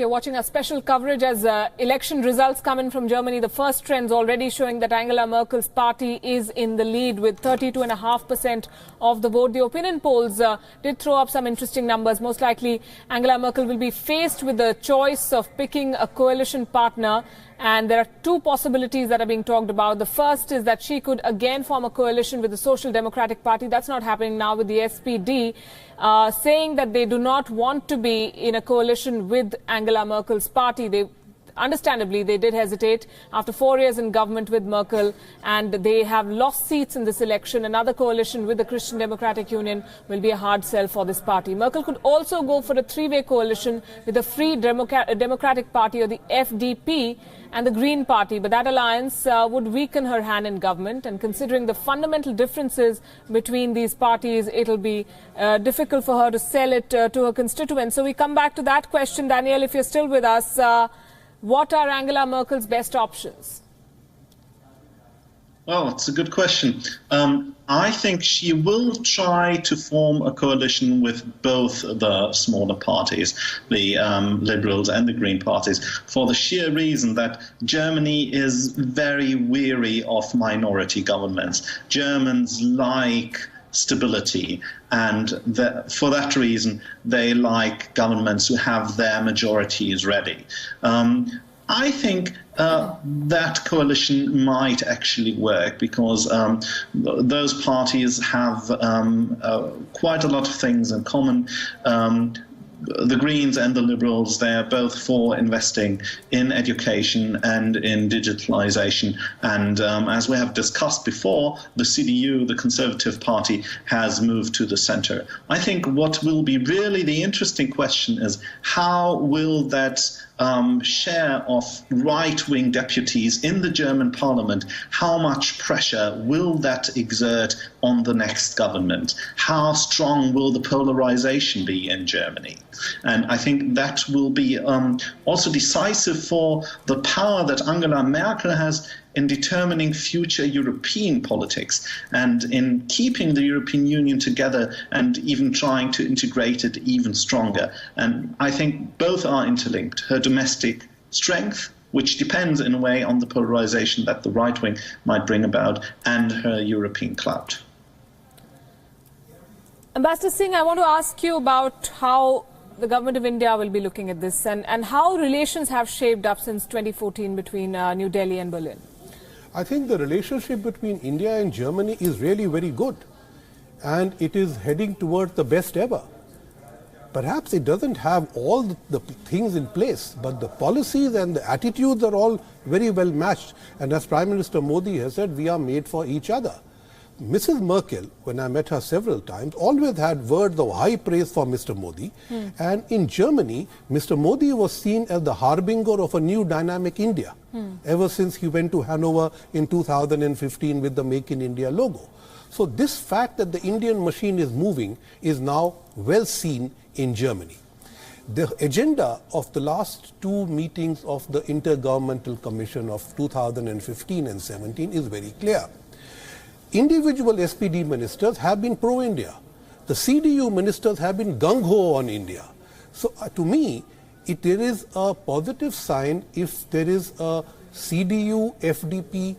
You're watching a special coverage as election results come in from Germany. The first trends already showing that Angela Merkel's party is in the lead with 32.5% of the vote. The opinion polls did throw up some interesting numbers. Most likely, Angela Merkel will be faced with the choice of picking a coalition partner. And there are two possibilities that are being talked about. The first is that she could again form a coalition with the Social Democratic Party. That's not happening now with the SPD, saying that they do not want to be in a coalition with Angela Merkel's party. Understandably, they did hesitate after 4 years in government with Merkel, and they have lost seats in this election. Another coalition with the Christian Democratic Union will be a hard sell for this party. Merkel could also go for a three-way coalition with the Free Democratic Party, or the FDP, and the Green Party, but that alliance would weaken her hand in government. And considering the fundamental differences between these parties, it'll be difficult for her to sell it to her constituents. So we come back to that question. Daniel, if you're still with us, what are Angela Merkel's best options? Well, it's a good question. I think she will try to form a coalition with both the smaller parties, the Liberals and the Green parties, for the sheer reason that Germany is very weary of minority governments. Germans like stability, and for that reason they like governments who have their majorities ready. I think that coalition might actually work because those parties have quite a lot of things in common. The Greens and the Liberals, they are both for investing in education and in digitalization. And as we have discussed before, the CDU, the Conservative Party, has moved to the center. I think what will be really the interesting question is how will that share of right-wing deputies in the German parliament, how much pressure will that exert on the next government? How strong will the polarization be in Germany? And I think that will be also decisive for the power that Angela Merkel has in determining future European politics and in keeping the European Union together and even trying to integrate it even stronger. And I think both are interlinked. Her domestic strength, which depends in a way on the polarization that the right wing might bring about, and her European clout. Ambassador Singh, I want to ask you about how the government of India will be looking at this and how relations have shaped up since 2014 between New Delhi and Berlin. I think the relationship between India and Germany is really very good, and it is heading towards the best ever. Perhaps it doesn't have all the things in place, but the policies and the attitudes are all very well matched. And as Prime Minister Modi has said, we are made for each other. Mrs. Merkel, when I met her several times, always had words of high praise for Mr. Modi. And in Germany, Mr. Modi was seen as the harbinger of a new dynamic India, ever since he went to Hanover in 2015 with the Make in India logo. So this fact that the Indian machine is moving is now well seen in Germany. The agenda of the last two meetings of the Intergovernmental Commission of 2015 and 17 is very clear. Individual SPD ministers have been pro-India. The CDU ministers have been gung-ho on India. So to me, there is a positive sign if there is a CDU-FDP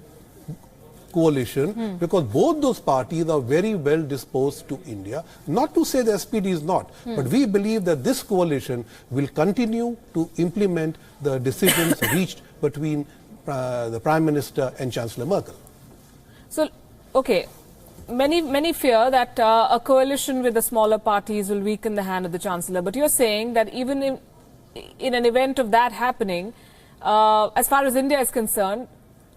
coalition, because both those parties are very well disposed to India. Not to say the SPD is not, but we believe that this coalition will continue to implement the decisions reached between the Prime Minister and Chancellor Merkel. So, okay, many fear that a coalition with the smaller parties will weaken the hand of the Chancellor. But you're saying that even in an event of that happening, as far as India is concerned,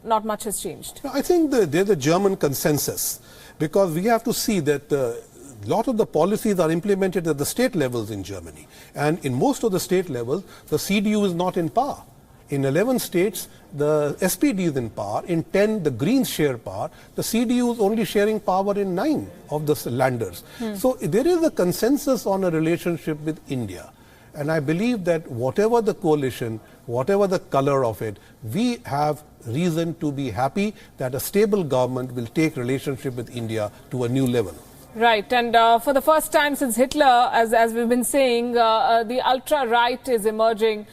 not much has changed. I think there's a German consensus, because we have to see that a lot of the policies are implemented at the state levels in Germany. And in most of the state levels, the CDU is not in power. In 11 states, the SPD is in power. In 10, the Greens share power. The CDU is only sharing power in 9 of the landers. So there is a consensus on a relationship with India. And I believe that whatever the coalition, whatever the color of it, we have reason to be happy that a stable government will take relationship with India to a new level. Right, and for the first time since Hitler, as we've been saying, the ultra-right is emerging,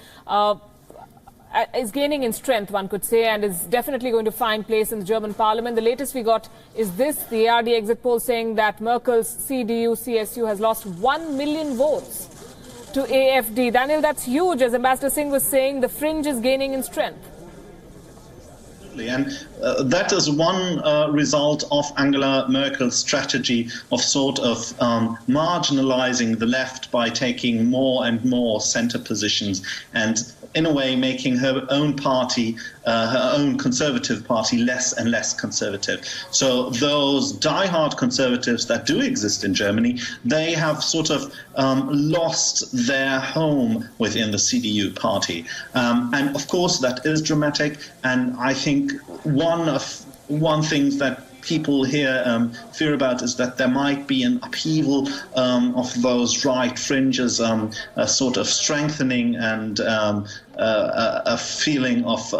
is gaining in strength, one could say, and is definitely going to find place in the German parliament. The latest we got is this, the ARD exit poll saying that Merkel's CDU-CSU has lost 1 million votes to AfD. Daniel, that's huge. As Ambassador Singh was saying, the fringe is gaining in strength. And that is one result of Angela Merkel's strategy of sort of marginalizing the left by taking more and more center positions and in a way making her own party, her own conservative party, less and less conservative. So those diehard conservatives that do exist in Germany, they have sort of lost their home within the CDU party. And of course that is dramatic, and I think one thing that people here fear about is that there might be an upheaval of those right fringes, a sort of strengthening and a feeling of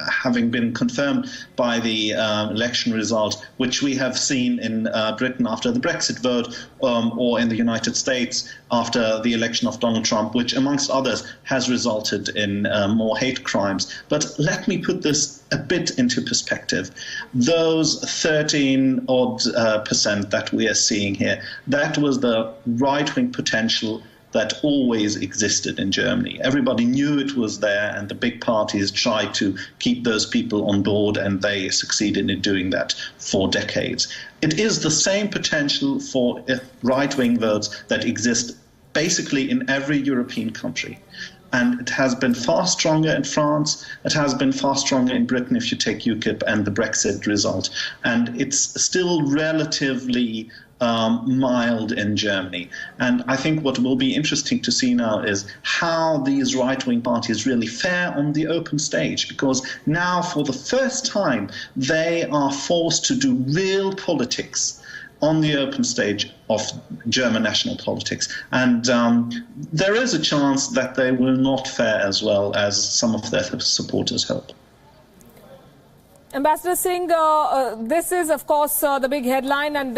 having been confirmed by the election result, which we have seen in Britain after the Brexit vote, or in the United States after the election of Donald Trump, which, amongst others, has resulted in more hate crimes. But let me put this a bit into perspective. Those 13% that we are seeing here, that was the right-wing potential that always existed in Germany. Everybody knew it was there, and the big parties tried to keep those people on board, and they succeeded in doing that for decades. It is the same potential for right-wing votes that exist basically in every European country. And it has been far stronger in France. It has been far stronger in Britain if you take UKIP and the Brexit result. And it's still relatively mild in Germany. And I think what will be interesting to see now is how these right-wing parties really fare on the open stage, because now for the first time they are forced to do real politics on the open stage of German national politics. And there is a chance that they will not fare as well as some of their supporters hope. Ambassador Singh, this is, of course, the big headline, and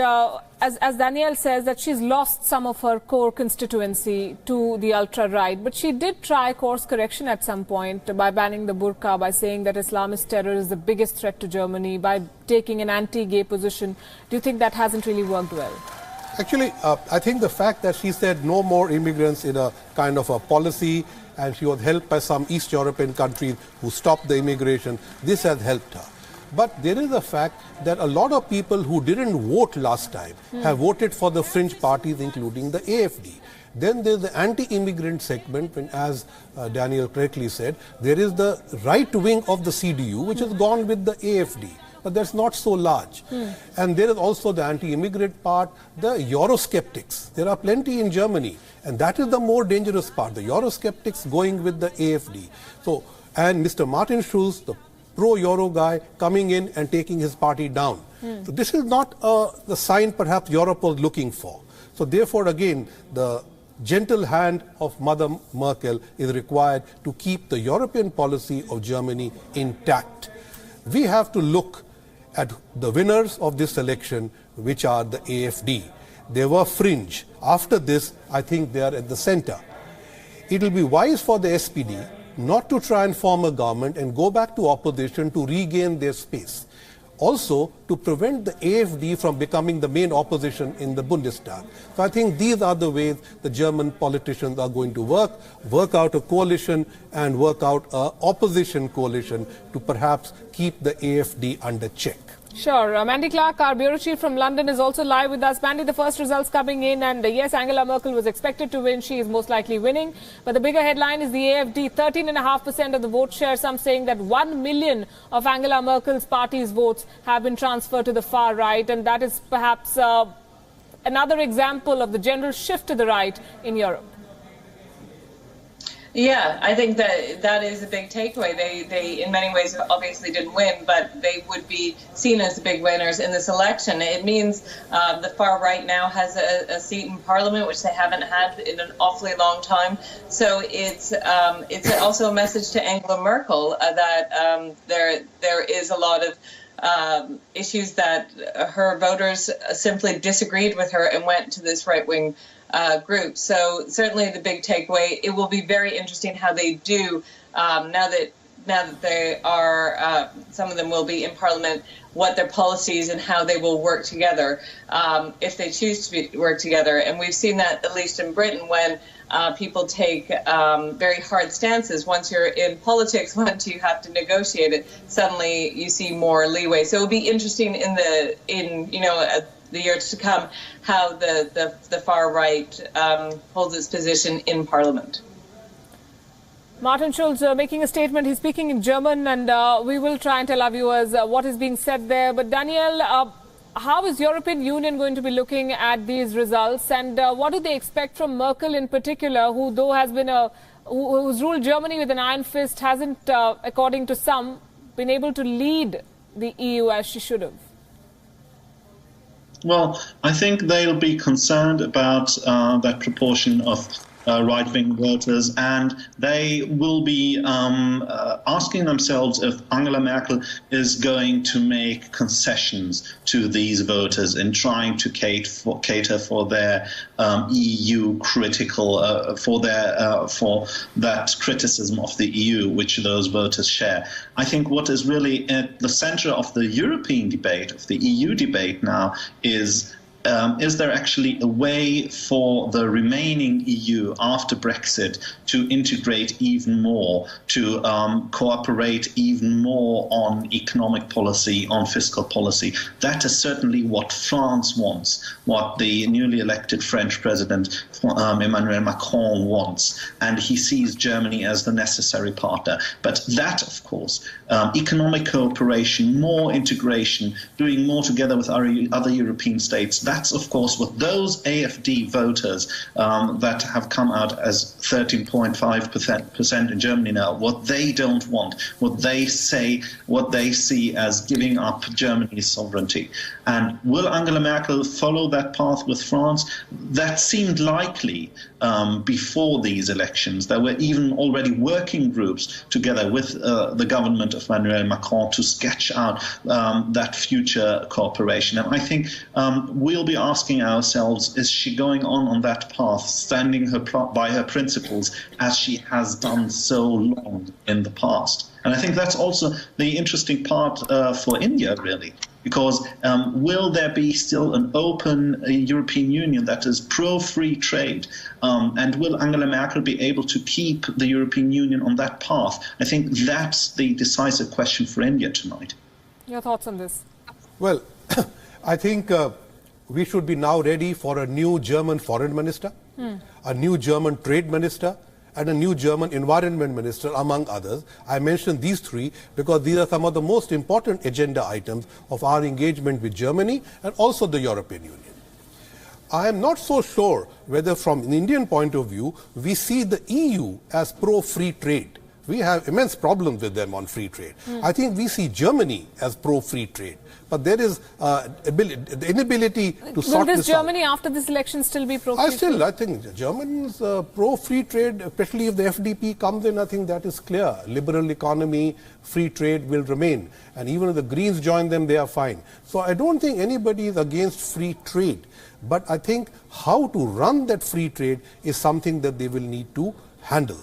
as Danielle says, that she's lost some of her core constituency to the ultra-right. But she did try course correction at some point by banning the burqa, by saying that Islamist terror is the biggest threat to Germany, by taking an anti-gay position. Do you think that hasn't really worked well? Actually, I think the fact that she said no more immigrants in a kind of a policy, and she was helped by some East European countries who stopped the immigration, this has helped her. But there is a fact that a lot of people who didn't vote last time have voted for the fringe parties, including the AfD. Then there's the anti-immigrant segment, when, as Daniel correctly said, there is the right wing of the CDU, which has gone with the AfD. But that's not so large. And there is also the anti-immigrant part, the Eurosceptics. There are plenty in Germany, and that is the more dangerous part, the Eurosceptics going with the AfD. So, and Mr. Martin Schulz, the pro-Euro guy, coming in and taking his party down. So this is not the sign perhaps Europe was looking for. So therefore, again, the gentle hand of Mother Merkel is required to keep the European policy of Germany intact. We have to look at the winners of this election, which are the AfD. They were fringe. After this, I think they are at the center. It will be wise for the SPD not to try and form a government and go back to opposition to regain their space. Also, to prevent the AfD from becoming the main opposition in the Bundestag. So I think these are the ways the German politicians are going to work out a coalition and work out an opposition coalition to perhaps keep the AfD under check. Sure. Mandy Clark, our bureau chief from London, is also live with us. Mandy, the first results coming in, and yes, Angela Merkel was expected to win. She is most likely winning. But the bigger headline is the AfD, 13.5% of the vote share. Some saying that 1 million of Angela Merkel's party's votes have been transferred to the far right. And that is perhaps another example of the general shift to the right in Europe. Yeah, I think that is a big takeaway. They in many ways obviously didn't win, but they would be seen as the big winners in this election. It means the far right now has a seat in Parliament, which they haven't had in an awfully long time. So it's also a message to Angela Merkel that there is a lot of issues that her voters simply disagreed with her and went to this right-wing group. So certainly the big takeaway, it will be very interesting how they do now that they are, some of them will be in Parliament, what their policies and how they will work together if they choose to work together. And we've seen that, at least in Britain, when people take very hard stances. Once you're in politics, once you have to negotiate it, suddenly you see more leeway. So it'll be interesting in the years to come how the far right holds its position in Parliament. Martin Schulz making a statement. He's speaking in German, and we will try and tell our viewers what is being said there. But Daniel, how is European Union going to be looking at these results, and what do they expect from Merkel in particular, who though has been who's ruled Germany with an iron fist, hasn't, according to some, been able to lead the EU as she should have? Well, I think they'll be concerned about that proportion of right-wing voters, and they will be asking themselves if Angela Merkel is going to make concessions to these voters in trying to cater for their EU critical, for that criticism of the EU which those voters share. I think what is really at the center of the European debate, of the EU debate now, is there actually a way for the remaining EU after Brexit to integrate even more, to cooperate even more on economic policy, on fiscal policy? That is certainly what France wants, what the newly elected French president Emmanuel Macron wants, and he sees Germany as the necessary partner. But that, of course, economic cooperation, more integration, doing more together with our other European states, that's, of course, what those AfD voters that have come out as 13.5% in Germany now, what they don't want, what they see as giving up Germany's sovereignty. And will Angela Merkel follow that path with France? That seemed likely before these elections. There were even already working groups together with the government of Emmanuel Macron to sketch out that future cooperation. And I think we'll be asking ourselves, is she going on that path, standing by her principles as she has done so long in the past? And I think that's also the interesting part for India, really, because will there be still an open European Union that is pro-free trade? And will Angela Merkel be able to keep the European Union on that path? I think that's the decisive question for India tonight. Your thoughts on this? Well, I think we should be now ready for a new German foreign minister, a new German trade minister, and a new German environment minister, among others. I mentioned these three because these are some of the most important agenda items of our engagement with Germany and also the European Union. I am not so sure whether from an Indian point of view, we see the EU as pro-free trade. We have immense problems with them on free trade. I think we see Germany as pro-free trade. But there is the inability to sort this out. Will Germany after this election still be pro-free trade? I think Germany's pro-free trade, especially if the FDP comes in, I think that is clear. Liberal economy, free trade will remain. And even if the Greens join them, they are fine. So I don't think anybody is against free trade. But I think how to run that free trade is something that they will need to handle.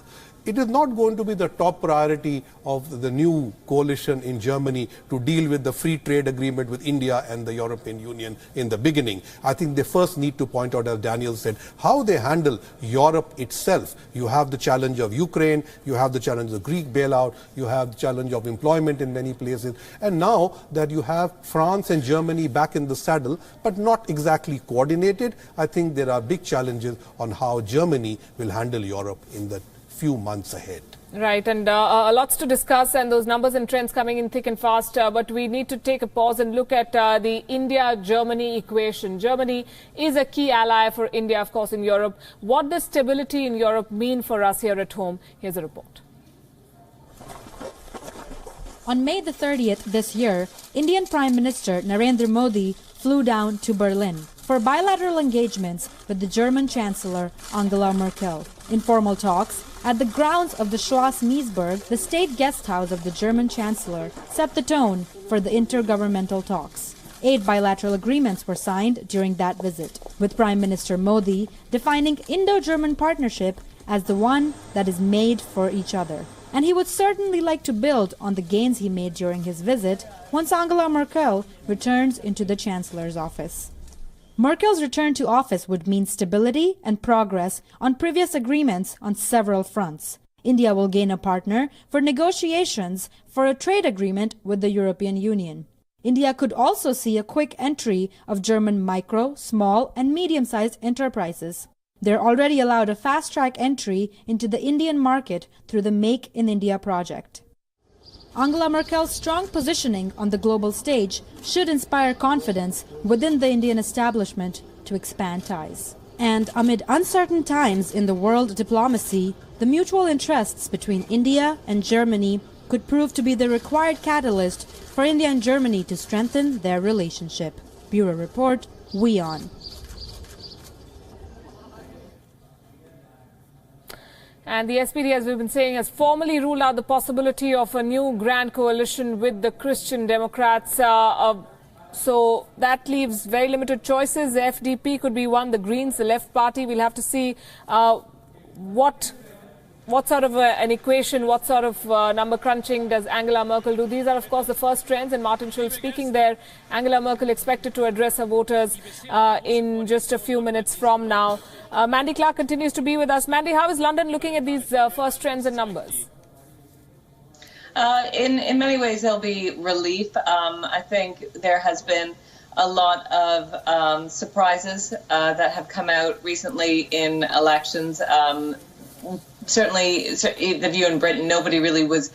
It is not going to be the top priority of the new coalition in Germany to deal with the free trade agreement with India and the European Union in the beginning. I think they first need to point out, as Daniel said, how they handle Europe itself. You have the challenge of Ukraine, you have the challenge of the Greek bailout, you have the challenge of employment in many places. And now that you have France and Germany back in the saddle, but not exactly coordinated, I think there are big challenges on how Germany will handle Europe in the few months ahead. Right, and lots to discuss, and those numbers and trends coming in thick and fast, but we need to take a pause and look at the India-Germany equation. Germany is a key ally for India, of course, in Europe. What does stability in Europe mean for us here at home? Here's a report. On May the 30th this year, Indian Prime Minister Narendra Modi flew down to Berlin for bilateral engagements with the German Chancellor Angela Merkel. Informal talks at the grounds of the Schloss Meseberg, the state guest house of the German Chancellor, set the tone for the intergovernmental talks. 8 bilateral agreements were signed during that visit, with Prime Minister Modi defining Indo-German partnership as the one that is made for each other. And he would certainly like to build on the gains he made during his visit once Angela Merkel returns into the Chancellor's office. Merkel's return to office would mean stability and progress on previous agreements on several fronts. India will gain a partner for negotiations for a trade agreement with the European Union. India could also see a quick entry of German micro, small and medium-sized enterprises. They're already allowed a fast-track entry into the Indian market through the Make in India project. Angela Merkel's strong positioning on the global stage should inspire confidence within the Indian establishment to expand ties. And amid uncertain times in the world diplomacy, the mutual interests between India and Germany could prove to be the required catalyst for India and Germany to strengthen their relationship. Bureau Report, WION. And the SPD, as we've been saying, has formally ruled out the possibility of a new grand coalition with the Christian Democrats. So that leaves very limited choices. The FDP could be one, the Greens, the Left Party. We'll have to see what sort of an equation, what sort of number crunching does Angela Merkel do. These are, of course, the first trends, and Martin Schulz speaking there. Angela Merkel expected to address her voters in just a few minutes from now. Mandy Clark continues to be with us. Mandy, how is London looking at these first trends and numbers? In many ways, there'll be relief. I think there has been a lot of surprises that have come out recently in elections. Certainly, the view in Britain, nobody really was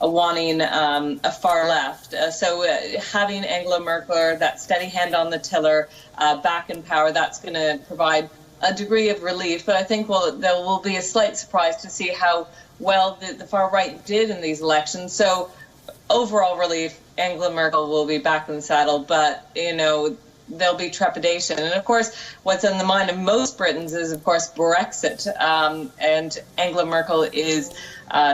wanting a far left. So having Angela Merkel, that steady hand on the tiller, back in power, that's going to provide a degree of relief. But I think there will be a slight surprise to see how well the far right did in these elections. So overall relief, Angela Merkel will be back in the saddle. But, there'll be trepidation. And, of course, what's on the mind of most Britons is, of course, Brexit. And Angela Merkel is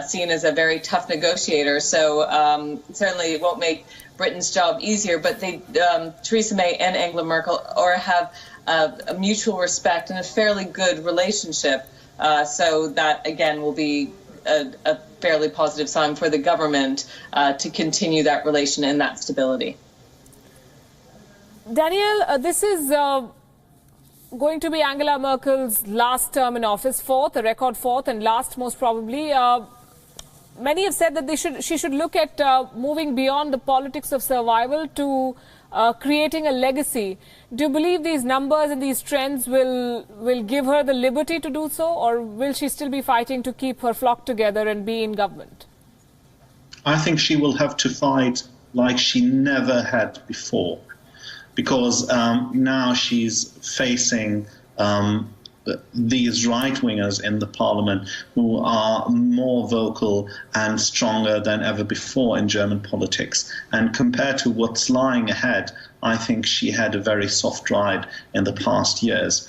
seen as a very tough negotiator. So certainly it won't make Britain's job easier. But Theresa May and Angela Merkel have a mutual respect and a fairly good relationship. So that, again, will be a fairly positive sign for the government to continue that relation and that stability. Daniel, this is going to be Angela Merkel's last term in office, a record fourth and last most probably. Many have said that she should look at moving beyond the politics of survival to creating a legacy. Do you believe these numbers and these trends will give her the liberty to do so, or will she still be fighting to keep her flock together and be in government? I think she will have to fight like she never had before, because now she's facing these right-wingers in the parliament who are more vocal and stronger than ever before in German politics. And compared to what's lying ahead, I think she had a very soft ride in the past years.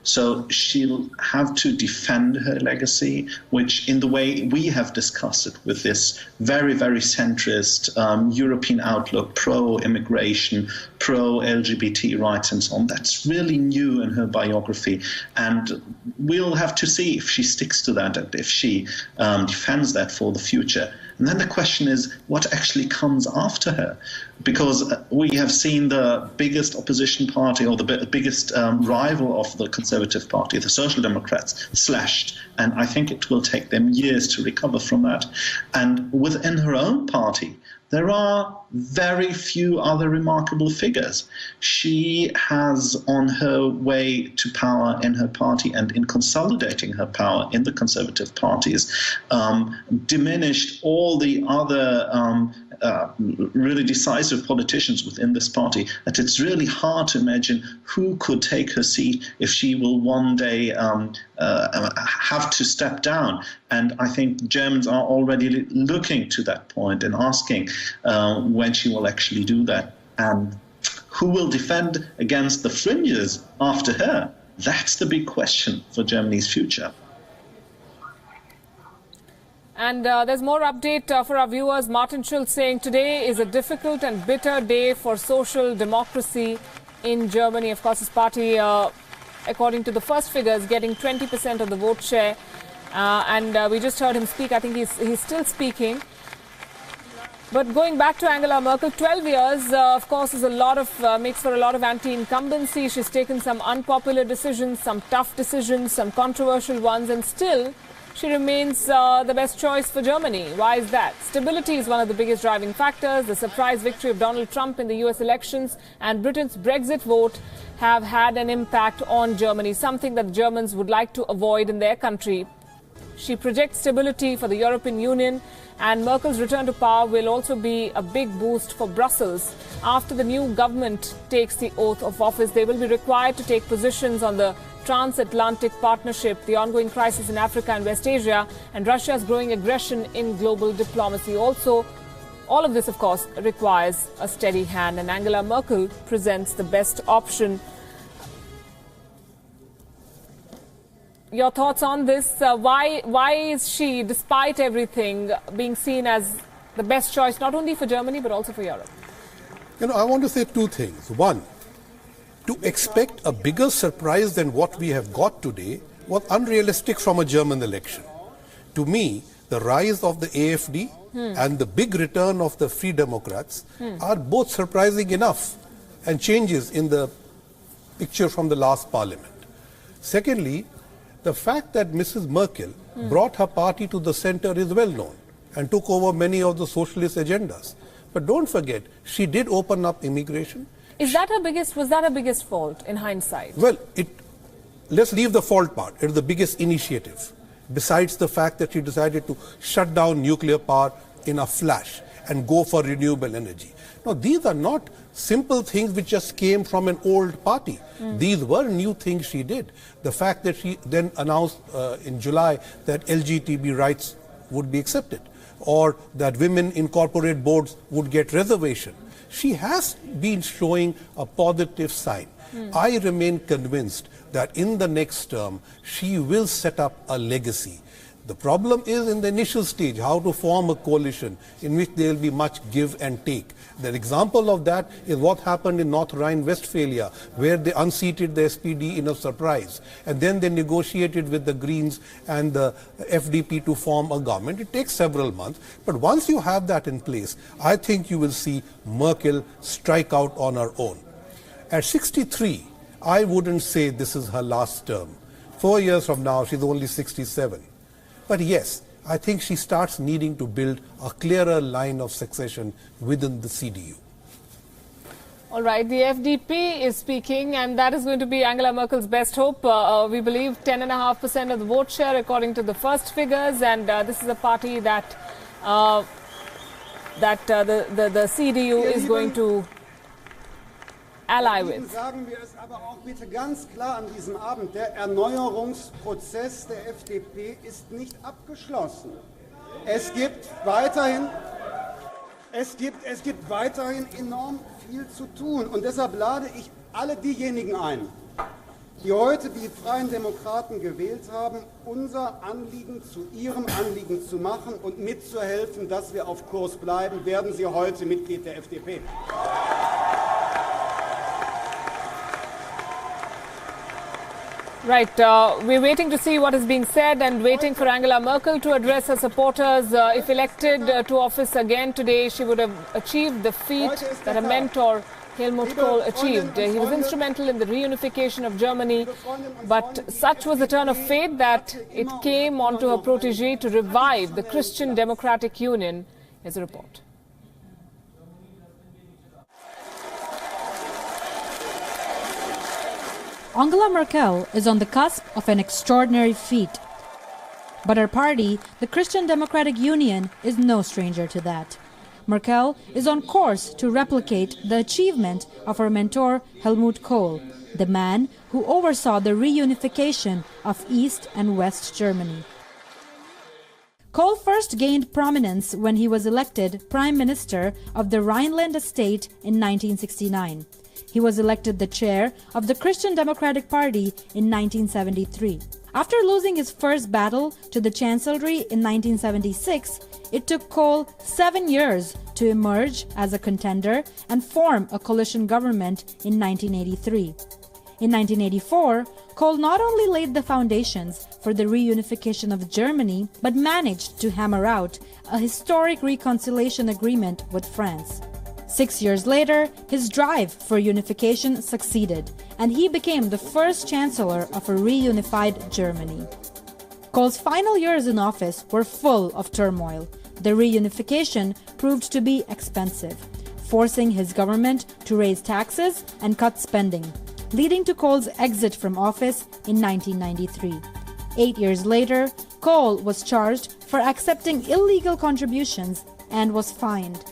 So she'll have to defend her legacy, which in the way we have discussed it, with this very, very centrist European outlook, pro-immigration, pro-LGBT rights and so on. That's really new in her biography. And we'll have to see if she sticks to that and if she defends that for the future. And then the question is, what actually comes after her? Because we have seen the biggest opposition party, or the biggest rival of the Conservative Party, the Social Democrats, slashed. And I think it will take them years to recover from that. And within her own party, there are very few other remarkable figures. She has, on her way to power in her party and in consolidating her power in the Conservative parties, diminished all the other really decisive politicians within this party, that it's really hard to imagine who could take her seat if she will one day have to step down. And I think Germans are already looking to that point and asking when she will actually do that. And who will defend against the fringes after her? That's the big question for Germany's future. And there's more update for our viewers. Martin Schulz saying today is a difficult and bitter day for social democracy in Germany. Of course, his party, according to the first figures, getting 20% of the vote share. And we just heard him speak. I think he's still speaking. But going back to Angela Merkel, 12 years, of course, is a lot of makes for a lot of anti-incumbency. She's taken some unpopular decisions, some tough decisions, some controversial ones, and still she remains the best choice for Germany. Why is that? Stability is one of the biggest driving factors. The surprise victory of Donald Trump in the US elections and Britain's Brexit vote have had an impact on Germany, something that Germans would like to avoid in their country. She projects stability for the European Union, and Merkel's return to power will also be a big boost for Brussels. After the new government takes the oath of office, they will be required to take positions on the transatlantic partnership, the ongoing crisis in Africa and West Asia, and Russia's growing aggression in global diplomacy. Also, all of this, of course, requires a steady hand, and Angela Merkel presents the best option. Your thoughts on this? Why is she, despite everything, being seen as the best choice, not only for Germany, but also for Europe? I want to say two things. One, to expect a bigger surprise than what we have got today was unrealistic from a German election. To me, the rise of the AfD and the big return of the Free Democrats are both surprising enough and changes in the picture from the last parliament. Secondly, the fact that Mrs. Merkel brought her party to the center is well known and took over many of the socialist agendas. But don't forget, she did open up immigration. Was that her biggest fault in hindsight? Well, let's leave the fault part. It is the biggest initiative, besides the fact that she decided to shut down nuclear power in a flash and go for renewable energy. Now, these are not simple things which just came from an old party. These were new things she did. The fact that she then announced in July that LGBT rights would be accepted, or that women in corporate boards would get reservation. She has been showing a positive sign. I remain convinced that in the next term, she will set up a legacy. The problem is in the initial stage, how to form a coalition in which there will be much give and take. The example of that is what happened in North Rhine-Westphalia, where they unseated the SPD in a surprise. And then they negotiated with the Greens and the FDP to form a government. It takes several months. But once you have that in place, I think you will see Merkel strike out on her own. At 63, I wouldn't say this is her last term. 4 years from now, she's only 67. But yes, I think she starts needing to build a clearer line of succession within the CDU. All right, the FDP is speaking, and that is going to be Angela Merkel's best hope. We believe 10.5% of the vote share, according to the first figures, and this is a party that the CDU is going to ally with. Sagen wir es aber auch bitte ganz klar an diesem Abend, der Erneuerungsprozess der FDP ist nicht abgeschlossen. Es gibt weiterhin enorm viel zu tun, und deshalb lade ich alle diejenigen ein, die heute die Freien Demokraten gewählt haben, unser Anliegen zu ihrem Anliegen zu machen und mitzuhelfen, dass wir auf Kurs bleiben. Werden Sie heute Mitglied der FDP. Right, we're waiting to see what is being said and waiting for Angela Merkel to address her supporters. If elected to office again today, she would have achieved the feat that her mentor Helmut Kohl achieved. He was instrumental in the reunification of Germany, but such was the turn of fate that it came onto her protégé to revive the Christian Democratic Union. Here's a report. Angela Merkel is on the cusp of an extraordinary feat. But her party, the Christian Democratic Union, is no stranger to that. Merkel is on course to replicate the achievement of her mentor Helmut Kohl, the man who oversaw the reunification of East and West Germany. Kohl first gained prominence when he was elected Prime Minister of the Rhineland Estate in 1969. He was elected the chair of the Christian Democratic Party in 1973. After losing his first battle to the Chancellery in 1976, it took Kohl 7 years to emerge as a contender and form a coalition government in 1983. In 1984, Kohl not only laid the foundations for the reunification of Germany, but managed to hammer out a historic reconciliation agreement with France. 6 years later, his drive for unification succeeded, and he became the first chancellor of a reunified Germany. Kohl's final years in office were full of turmoil. The reunification proved to be expensive, forcing his government to raise taxes and cut spending, leading to Kohl's exit from office in 1993. 8 years later, Kohl was charged for accepting illegal contributions and was fined.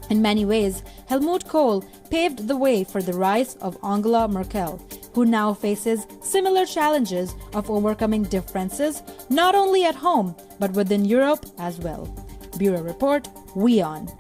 In many ways, Helmut Kohl paved the way for the rise of Angela Merkel, who now faces similar challenges of overcoming differences not only at home but within Europe as well. Bureau Report, WION.